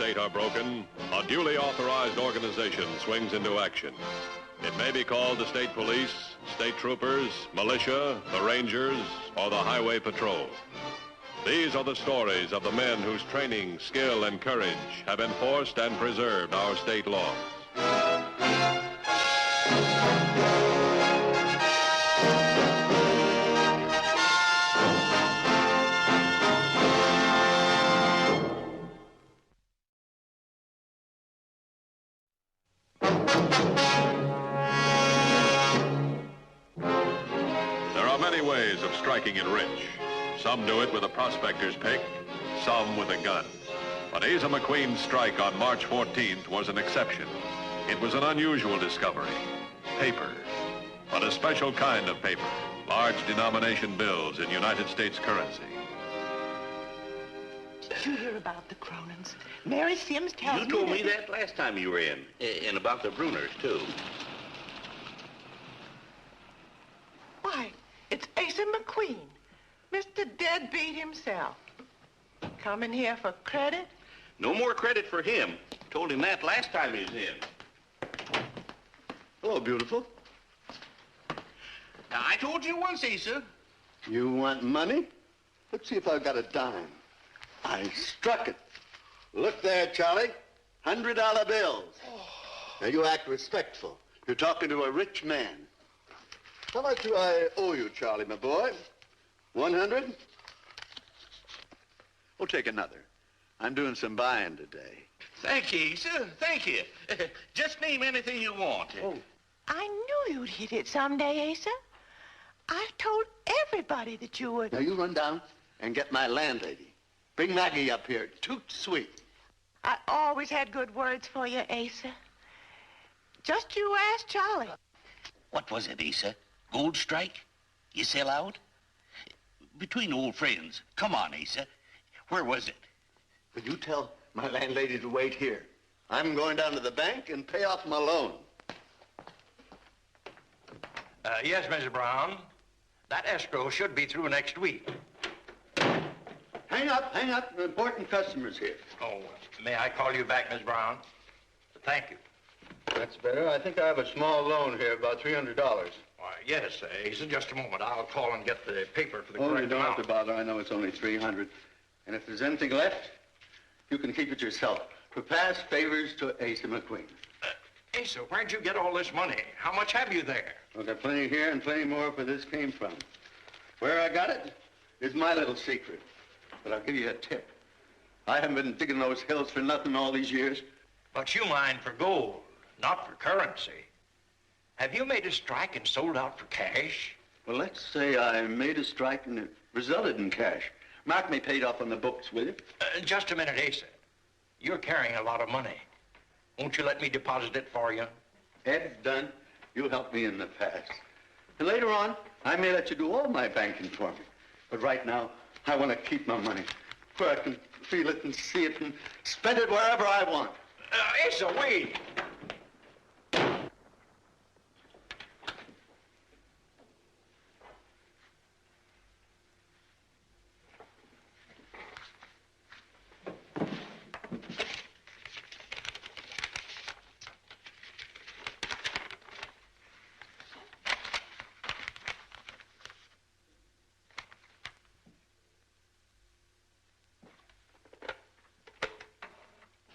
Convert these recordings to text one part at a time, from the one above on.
state are broken, a duly authorized organization swings into action. It may be called the state police, state troopers, militia, the rangers, or the highway patrol. These are the stories of the men whose training, skill, and courage have enforced and preserved our state laws. There are many ways of striking it rich. Some do it with a prospector's pick, some with a gun. But Asa McQueen's strike on March 14th was an exception. It was an unusual discovery. Paper. But a special kind of paper. Large denomination bills in United States currency. Did you hear about the Cronins? Mary Sims tells me You told me that last time you were in. And about the Bruners, too. Why, it's Asa McQueen, Mr. Deadbeat himself. Coming here for credit? No more credit for him. Told him that last time he was in. Hello, beautiful. Now, I told you once, Asa. You want money? Let's see if I've got a dime. I struck it. Look there, Charlie. $100 bills. Now, you act respectful. You're talking to a rich man. How much do I owe you, Charlie, my boy? 100? We'll take another. I'm doing some buying today. Thank you, Asa. Thank you. Just name anything you want. Oh. I knew you'd hit it someday, Asa. I've told everybody that you would. Now, you run down and get my landlady. Bring Maggie up here. Toot sweet. I always had good words for you, Asa. Just you ask Charlie. What was it, Asa? Gold strike? You sell out? Between old friends. Come on, Asa. Where was it? Will you tell my landlady to wait here? I'm going down to the bank and pay off my loan. Yes, Mrs. Brown. That escrow should be through next week. Hang up. Important customers here. Oh, may I call you back, Miss Brown? Thank you. That's better. I think I have a small loan here, about $300. Why, yes, Asa, just a moment. I'll call and get the paper for the Oh, correct you don't amount. have to bother. I know it's only 300. And if there's anything left, you can keep it yourself. For past favors to Asa McQueen. Asa, where'd you get all this money? How much have you there? I've got plenty here and plenty more where this came from. Where I got it is my little secret. But I'll give you a tip. I haven't been digging those hills for nothing all these years. But you mine for gold, not for currency. Have you made a strike and sold out for cash? Well, let's say I made a strike and it resulted in cash. Mark me paid off on the books, will you? Just a minute, Asa. You're carrying a lot of money. Won't you let me deposit it for you? Ed's done. You helped me in the past. And later on, I may let you do all my banking for me. But right now, I want to keep my money where I can feel it and see it and spend it wherever I want. Asa, wait.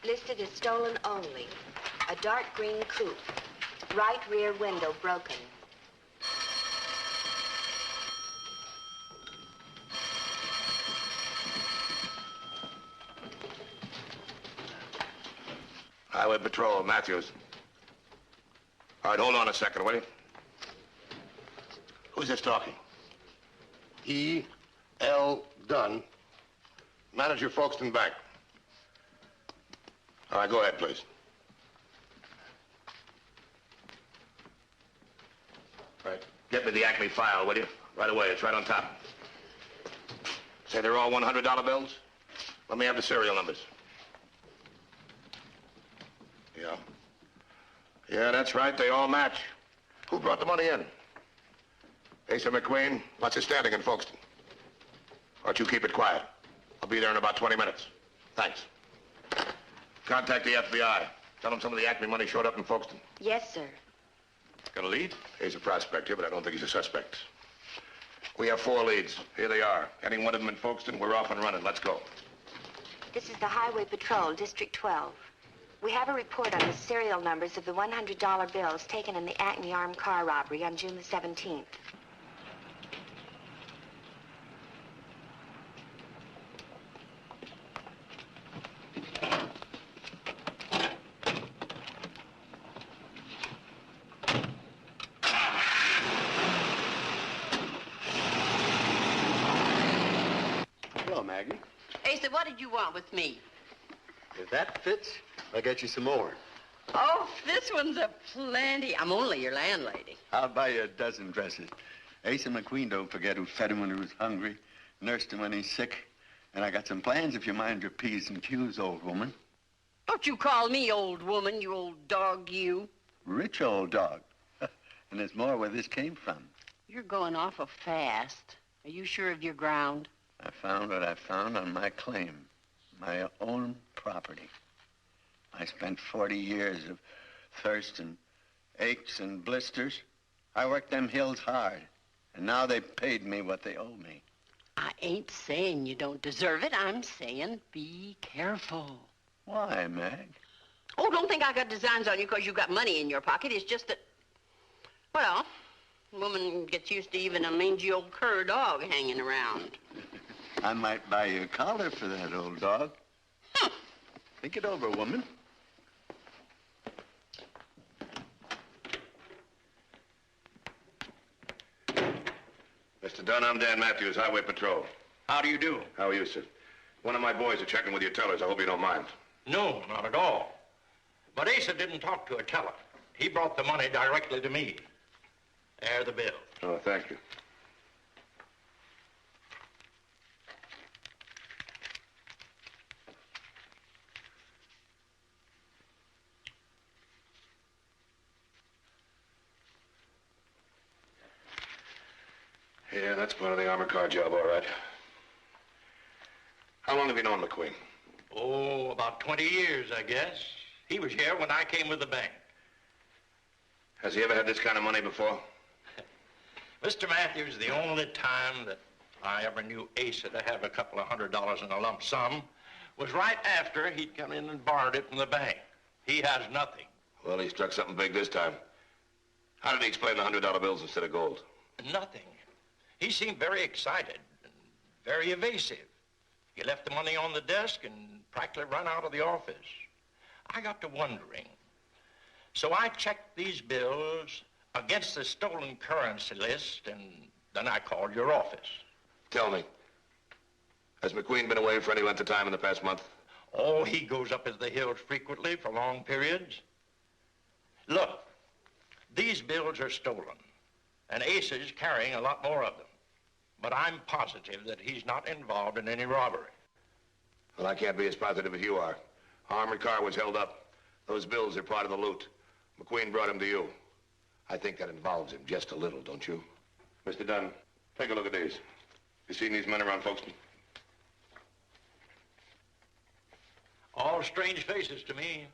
Listed as stolen only. A dark green coupe. Right rear window broken. Highway Patrol, Matthews. All right, hold on a second, will you? Who's this talking? E.L. Dunn, manager, Folkestone Bank. All right, go ahead, please. All right, get me the Acme file, will you? Right away, it's right on top. Say they're all $100 bills? Let me have the serial numbers. Yeah. Yeah, that's right, they all match. Who brought the money in? Asa McQueen, what's his standing in Folkestone? Why don't you keep it quiet? I'll be there in about 20 minutes. Thanks. Contact the FBI. Tell them some of the Acme money showed up in Folkestone. Yes, sir. Got a lead? He's a prospect here, but I don't think he's a suspect. We have 4 leads. Here they are. Any one of them in Folkestone, we're off and running. Let's go. This is the Highway Patrol, District 12. We have a report on the serial numbers of the $100 bills taken in the Acme armed car robbery on June the 17th. Hello, Maggie. Asa, what did you want with me? If that fits, I'll get you some more. Oh, this one's a plenty. I'm only your landlady. I'll buy you a dozen dresses. Asa McQueen don't forget who fed him when he was hungry, nursed him when he's sick. And I got some plans if you mind your P's and Q's, old woman. Don't you call me old woman, you old dog, you. Rich old dog. And there's more where this came from. You're going awful fast. Are you sure of your ground? I found what I found on my claim. My own property. I spent 40 years of thirst and aches and blisters. I worked them hills hard. And now they paid me what they owe me. I ain't saying you don't deserve it. I'm saying be careful. Why, Mag? Oh, don't think I got designs on you because you got money in your pocket. It's just that, well, a woman gets used to even a mangy old cur dog hanging around. I might buy you a collar for that old dog. Think it over, woman. Mr. Dunn, I'm Dan Matthews, Highway Patrol. How do you do? How are you, sir? One of my boys are checking with your tellers. I hope you don't mind. No, not at all. But Asa didn't talk to a teller. He brought the money directly to me. There are the bills. Oh, thank you. Yeah, that's part of the armored car job, all right. How long have you known McQueen? Oh, about 20 years, I guess. He was here when I came with the bank. Has he ever had this kind of money before? Mr. Matthews, the only time that I ever knew Asa to have a couple of $100 in a lump sum was right after he'd come in and borrowed it from the bank. He has nothing. Well, he struck something big this time. How did he explain the $100 bills instead of gold? Nothing. He seemed very excited and very evasive. He left the money on the desk and practically ran out of the office. I got to wondering. So I checked these bills against the stolen currency list, and then I called your office. Tell me, has McQueen been away for any length of time in the past month? Oh, he goes up into the hills frequently for long periods. Look, these bills are stolen, and Asa's carrying a lot more of them. But I'm positive that he's not involved in any robbery. Well, I can't be as positive as you are. Our armored car was held up. Those bills are part of the loot. McQueen brought them to you. I think that involves him just a little, don't you? Mr. Dunn, take a look at these. You seen these men around Folkestone? All strange faces to me.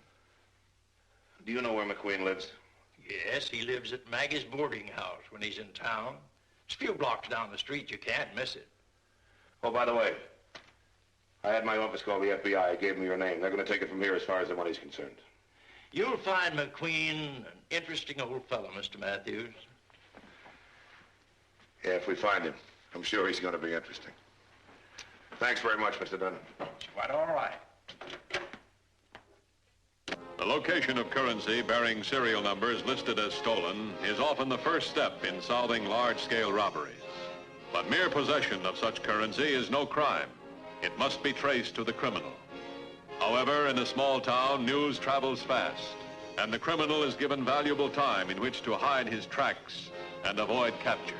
Do you know where McQueen lives? Yes, he lives at Maggie's boarding house when he's in town. It's a few blocks down the street. You can't miss it. Oh, by the way, I had my office call the FBI. I gave them your name. They're going to take it from here as far as the money's concerned. You'll find McQueen an interesting old fellow, Mr. Matthews. Yeah, if we find him, I'm sure he's going to be interesting. Thanks very much, Mr. Dunn. It's quite all right. The location of currency bearing serial numbers listed as stolen is often the first step in solving large-scale robberies. But mere possession of such currency is no crime. It must be traced to the criminal. However, in a small town, news travels fast, and the criminal is given valuable time in which to hide his tracks and avoid capture.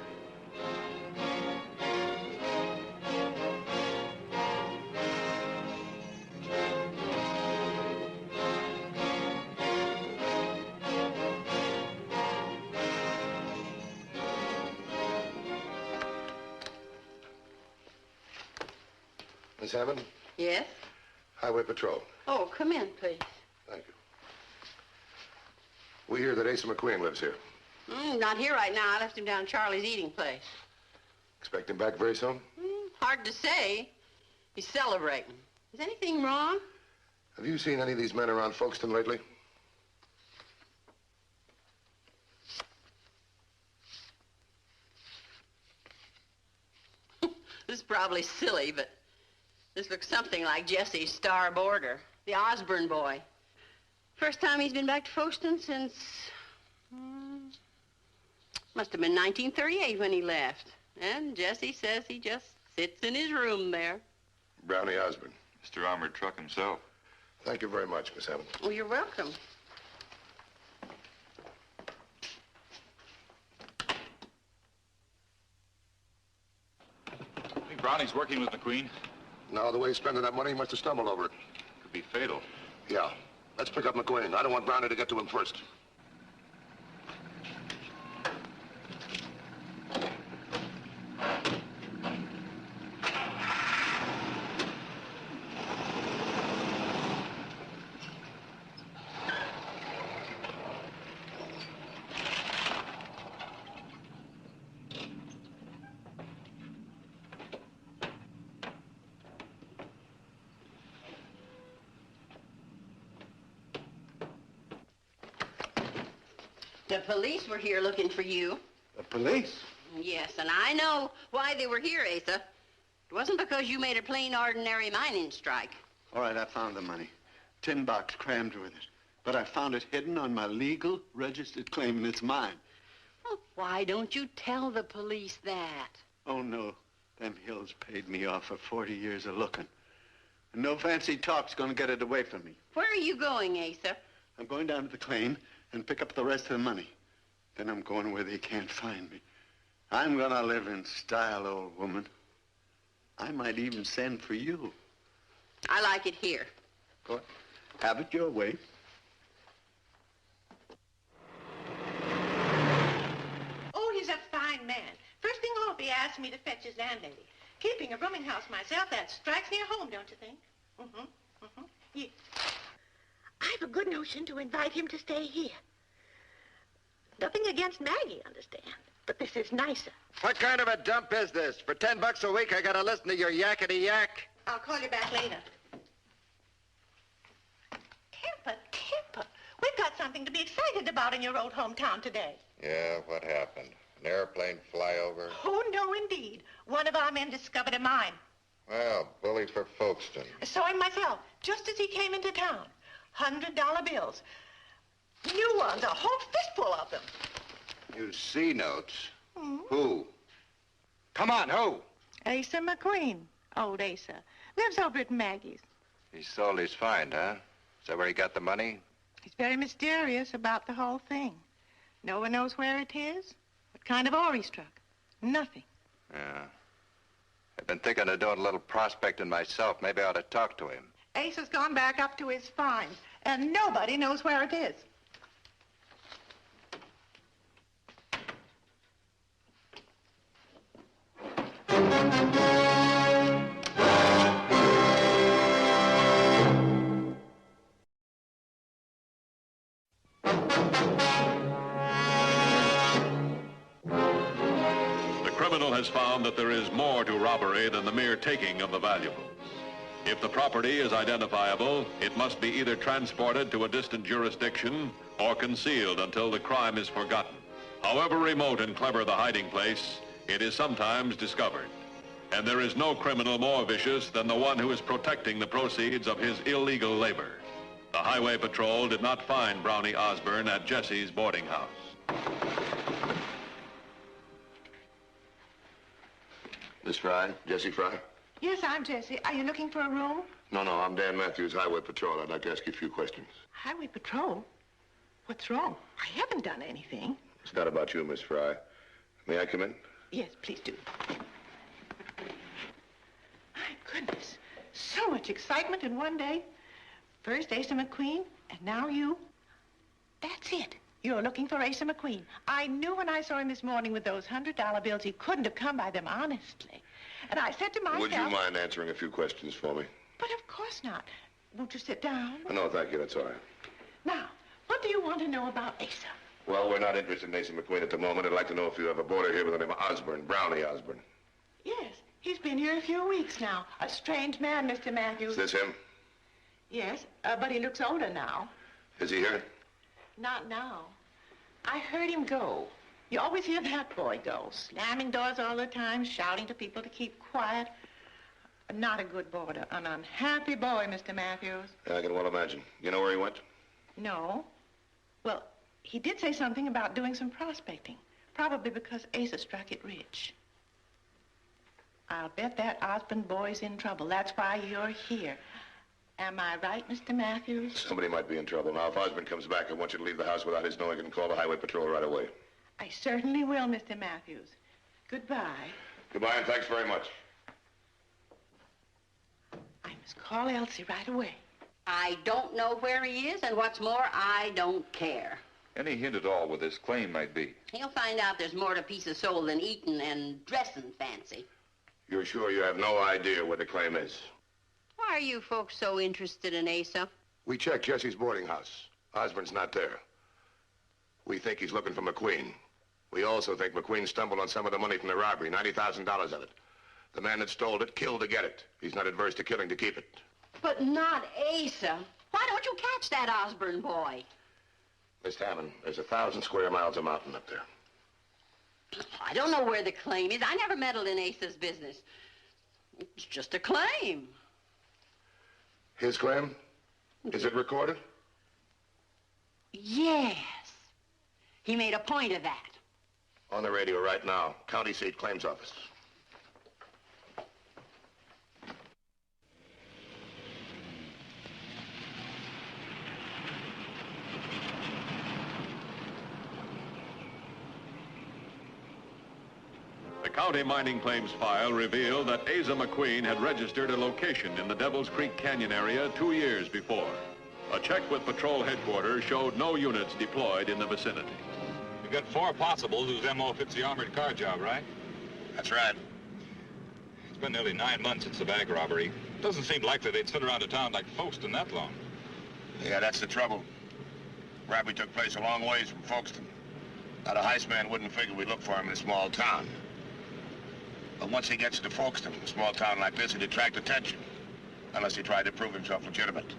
Miss Hammond? Yes? Highway Patrol. Oh, come in, please. Thank you. We hear that Asa McQueen lives here. Not here right now. I left him down at Charlie's eating place. Expect him back very soon? Hard to say. He's celebrating. Is anything wrong? Have you seen any of these men around Folkestone lately? This is probably silly, but this looks something like Jesse's star boarder, the Osborne boy. First time he's been back to Folkestone since... must have been 1938 when he left. And Jesse says he just sits in his room there. Brownie Osborne. Mr. Armored Truck himself. Thank you very much, Miss Hammond. Well, you're welcome. I think Brownie's working with McQueen. Now, the way he's spending that money, he must have stumbled over it. Could be fatal. Yeah. Let's pick up McQueen. I don't want Brownie to get to him first. The police were here looking for you. The police? Yes, and I know why they were here, Asa. It wasn't because you made a plain, ordinary mining strike. All right, I found the money. Tin box crammed with it. But I found it hidden on my legal registered claim, and it's mine. Well, why don't you tell the police that? Oh, no. Them hills paid me off for 40 years of looking. And no fancy talk's gonna get it away from me. Where are you going, Asa? I'm going down to the claim and pick up the rest of the money. Then I'm going where they can't find me. I'm gonna live in style, old woman. I might even send for you. I like it here. Go on. Have it your way. Oh, he's a fine man. First thing off, he asked me to fetch his landlady. Keeping a rooming house myself, that strikes near home, don't you think? Yeah. I have a good notion to invite him to stay here. Nothing against Maggie, understand? But this is nicer. What kind of a dump is this? For $10 a week, I gotta listen to your yakety-yak. I'll call you back later. Tipper, we've got something to be excited about in your old hometown today. Yeah, what happened? An airplane flyover? Oh, no, indeed. One of our men discovered a mine. Well, bully for Folkestone. I saw him myself, just as he came into town. $100 bills. New ones, a whole fistful of them. You see notes? Who? Come on, who? Asa McQueen, old Asa. Lives over at Maggie's. He sold his find, huh? Is that where he got the money? He's very mysterious about the whole thing. No one knows where it is, what kind of ore he struck. Nothing. Yeah. I've been thinking of doing a little prospecting myself. Maybe I ought to talk to him. Asa's gone back up to his finds, and nobody knows where it is. Has found that there is more to robbery than the mere taking of the valuables. If the property is identifiable, it must be either transported to a distant jurisdiction or concealed until the crime is forgotten. However remote and clever the hiding place, it is sometimes discovered. And there is no criminal more vicious than the one who is protecting the proceeds of his illegal labor. The Highway Patrol did not find Brownie Osborne at Jesse's boarding house. Miss Fry? Jesse Fry? Yes, I'm Jessie. Are you looking for a room? No, I'm Dan Matthews, Highway Patrol. I'd like to ask you a few questions. Highway Patrol? What's wrong? I haven't done anything. It's not about you, Miss Fry. May I come in? Yes, please do. My goodness. So much excitement in one day. First Asa McQueen, and now you. That's it. You're looking for Asa McQueen. I knew when I saw him this morning with those $100 bills, he couldn't have come by them honestly. And I said to myself... Would you mind answering a few questions for me? But of course not. Won't you sit down? No, thank you. That's all right. do you want to know about Asa? Well, we're not interested in Asa McQueen at the moment. I'd like to know if you have a boarder here with the name of Osborne, Brownie Osborne. Yes, he's been here a few weeks now. A strange man, Mr. Matthews. Is this him? Yes, but he looks older now. Is he here? Not now. I heard him go. You always hear that boy go, slamming doors all the time, shouting to people to keep quiet. Not a good boarder, an unhappy boy, Mr. Matthews. I can well imagine. You know where he went? No. Well, he did say something about doing some prospecting, probably because Asa struck it rich. I'll bet that Osborne boy's in trouble. That's why you're here. Am I right, Mr. Matthews? Somebody might be in trouble. Now, if Osborne comes back, I want you to leave the house without his knowing and call the highway patrol right away. I certainly will, Mr. Matthews. Goodbye. Goodbye, and thanks very much. I must call Elsie right away. I don't know where he is, and what's more, I don't care. Any hint at all what this claim might be? He'll find out there's more to a piece of soul than eating and dressing fancy. You're sure you have no idea what the claim is? Why are you folks so interested in Asa? We checked Jesse's boarding house. Osborne's not there. We think he's looking for McQueen. We also think McQueen stumbled on some of the money from the robbery, $90,000 of it. The man that stole it killed to get it. He's not adverse to killing to keep it. But not Asa. Why don't you catch that Osborne boy? Miss Hammond, there's 1,000 square miles of mountain up there. I don't know where the claim is. I never meddled in Asa's business. It's just a claim. His claim? Is it recorded? Yes. He made a point of that. On the radio right now. County seat claims office. The county mining claims file revealed that Asa McQueen had registered a location in the Devil's Creek Canyon area 2 years before. A check with patrol headquarters showed no units deployed in the vicinity. We've got 4 possibles whose MO fits the armored car job, right? That's right. It's been nearly 9 months since the bank robbery. Doesn't seem likely they'd sit around a town like Folkestone that long. Yeah, that's the trouble. Robbery took place a long ways from Folkestone. Now, the heist man wouldn't figure we'd look for him in a small town. But once he gets to Folkestone, a small town like this, he'd attract attention. Unless he tried to prove himself legitimate.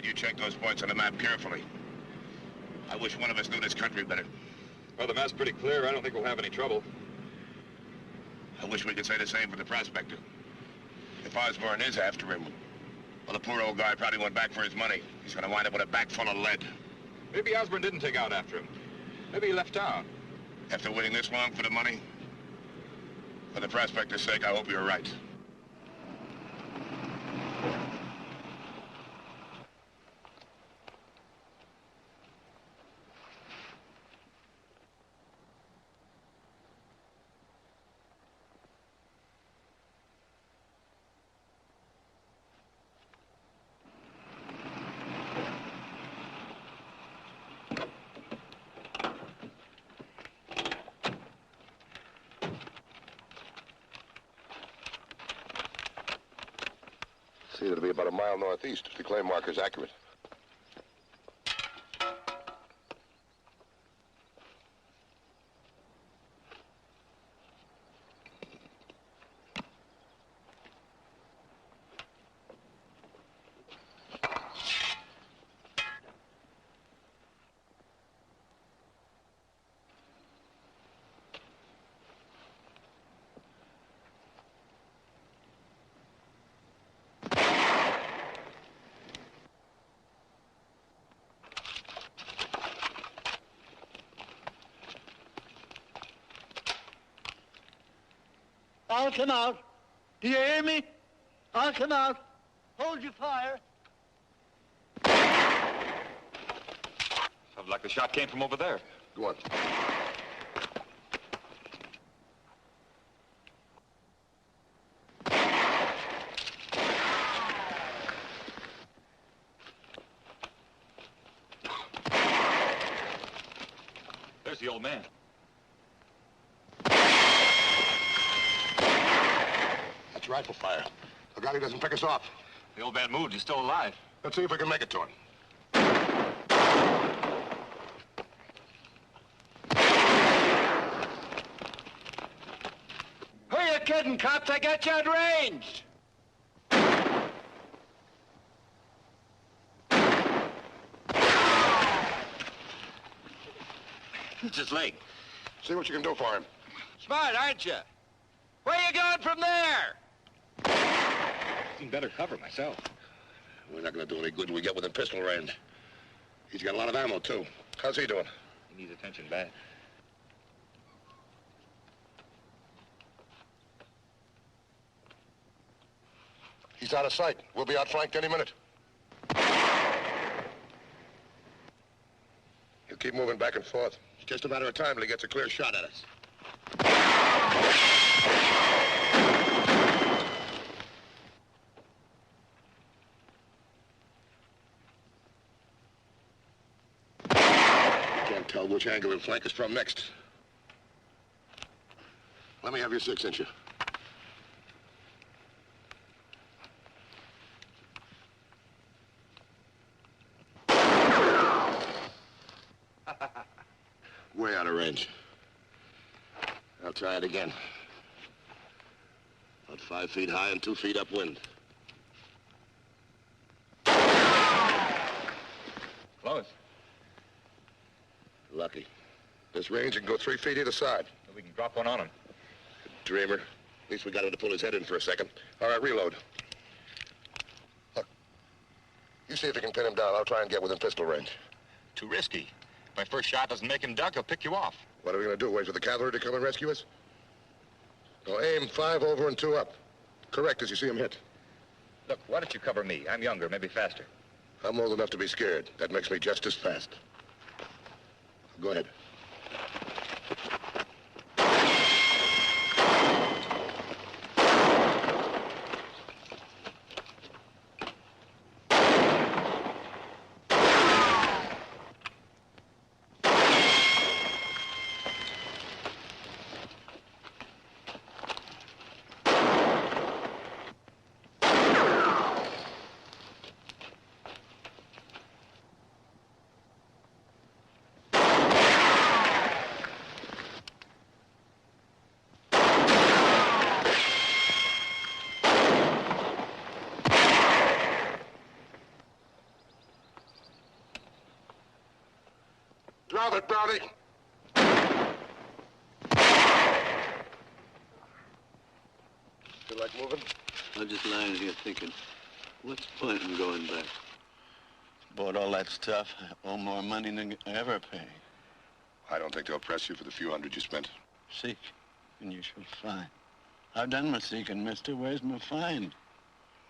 You check those points on the map carefully. I wish one of us knew this country better. Well, the map's pretty clear. I don't think we'll have any trouble. I wish we could say the same for the prospector. If Osborne is after him, well, the poor old guy probably went back for his money. He's gonna wind up with a bag full of lead. Maybe Osborne didn't take out after him. Maybe he left town. After waiting this long for the money? For the prospector's sake, I hope you're right. See, it'll be about a mile northeast if the claim marker's accurate. I'll come out. Do you hear me? I'll come out. Hold your fire. Sounds like the shot came from over there. Go on. There's the old man. That's rifle fire. The guy doesn't pick us off. The old man moved. He's still alive. Let's see if we can make it to him. Who are you kidding, cops? I got you at range. It's his leg. See what you can do for him. Smart, aren't you? Where you going from there? Seen better cover myself. We're not going to do any good when we get within pistol range. He's got a lot of ammo, too. How's he doing? He needs attention bad. He's out of sight. We'll be outflanked any minute. He'll keep moving back and forth. It's just a matter of time till he gets a clear shot at us. Can't tell which angle he'll flank us from next. Let me have your 6-incher. Way out of range. I'll try it again. About 5 feet high and 2 feet upwind. Close. Lucky. This range can go 3 feet either side. We can drop one on him. Dreamer. At least we got him to pull his head in for a second. All right, reload. Look. You see if you can pin him down. I'll try and get within pistol range. Too risky. If my first shot doesn't make him duck, he'll pick you off. What are we going to do? Wait for the cavalry to come and rescue us? Now aim 5 over and 2 up. Correct as you see him hit. Look, why don't you cover me? I'm younger, maybe faster. I'm old enough to be scared. That makes me just as fast. Go ahead. Drop it, Brownie. Feel like moving? I'm just lying here thinking, what's the point in going back? Bought all that stuff. I owe more money than I ever pay. I don't think they'll press you for the few hundred you spent. Seek, and you shall find. I've done my seeking, mister. Where's my find?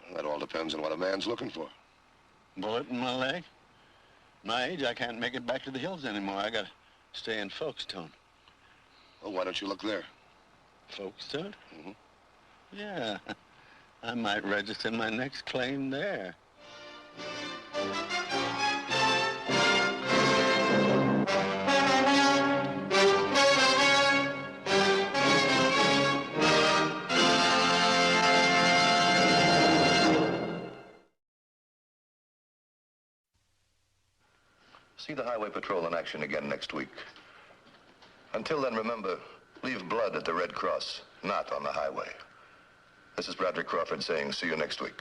Well, that all depends on what a man's looking for. Bullet in my leg? My age, I can't make it back to the hills anymore. I gotta stay in Folkestone. Well, why don't you look there? Folkestone? Mm-hmm. Yeah. I might register my next claim there. See the Highway Patrol in action again next week. Until then, remember, leave blood at the Red Cross, not on the highway. This is Bradley Crawford saying, see you next week.